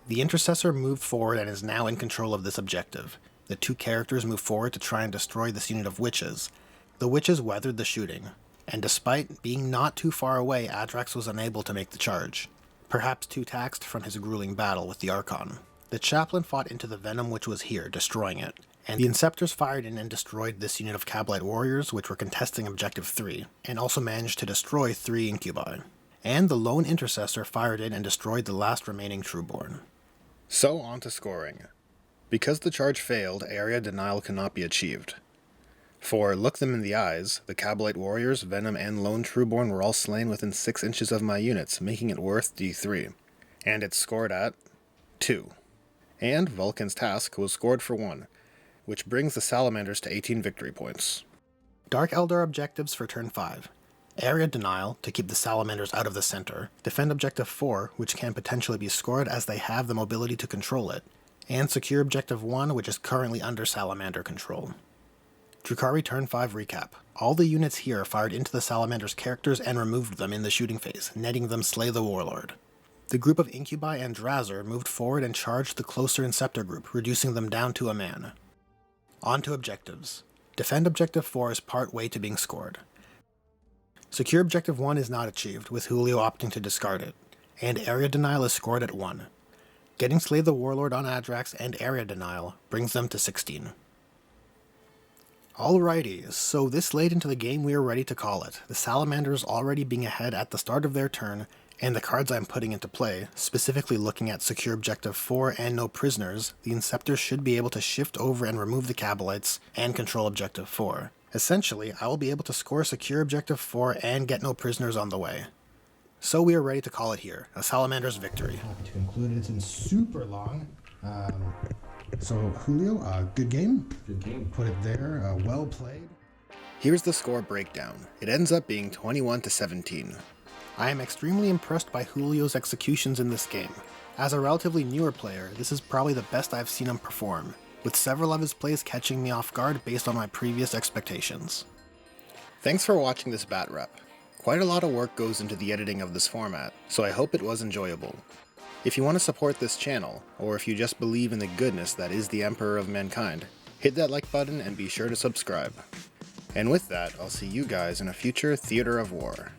The Intercessor moved forward and is now in control of this objective. The 2 characters move forward to try and destroy this unit of Witches. The Witches weathered the shooting, and despite being not too far away, Adrax was unable to make the charge, perhaps too taxed from his grueling battle with the Archon. The Chaplain fought into the Venom which was here, destroying it, and the Inceptors fired in and destroyed this unit of Kabalite warriors which were contesting Objective 3, and also managed to destroy 3 Incubi. And the lone Intercessor fired in and destroyed the last remaining Trueborn. So on to scoring. Because the charge failed, area denial cannot be achieved. For Look Them in the Eyes, the Kabalite warriors, Venom, and Lone Trueborn were all slain within 6 inches of my units, making it worth D3. And it's scored at 2. And Vulcan's Task was scored for 1, which brings the Salamanders to 18 victory points. Dark Eldar objectives for turn 5. Area Denial, to keep the Salamanders out of the center. Defend Objective 4, which can potentially be scored as they have the mobility to control it. And Secure Objective 1, which is currently under Salamander control. Drukhari turn 5 recap. All the units here fired into the Salamander's characters and removed them in the shooting phase, netting them Slay the Warlord. The group of Incubi and Drazzer moved forward and charged the closer Inceptor group, reducing them down to a man. On to objectives. Defend Objective 4 is part way to being scored. Secure Objective 1 is not achieved, with Julio opting to discard it, and Area Denial is scored at 1. Getting Slay the Warlord on Adrax and Area Denial brings them to 16. Alrighty, so this late into the game we are ready to call it. The Salamanders already being ahead at the start of their turn, and the cards I'm putting into play, specifically looking at Secure Objective 4 and no prisoners, the Inceptors should be able to shift over and remove the Kabalites and control Objective 4. Essentially, I will be able to score Secure Objective 4 and get no prisoners on the way. So we are ready to call it here, a Salamander's victory. Happy to include it. It's been super long. So Julio, good game. Good game. Put it there. Well played. Here's the score breakdown. It ends up being 21-17. I am extremely impressed by Julio's executions in this game. As a relatively newer player, this is probably the best I've seen him perform, with several of his plays catching me off guard based on my previous expectations. Thanks for watching this bat rep. Quite a lot of work goes into the editing of this format, so I hope it was enjoyable. If you want to support this channel, or if you just believe in the goodness that is the Emperor of Mankind, hit that like button and be sure to subscribe. And with that, I'll see you guys in a future Theater of War.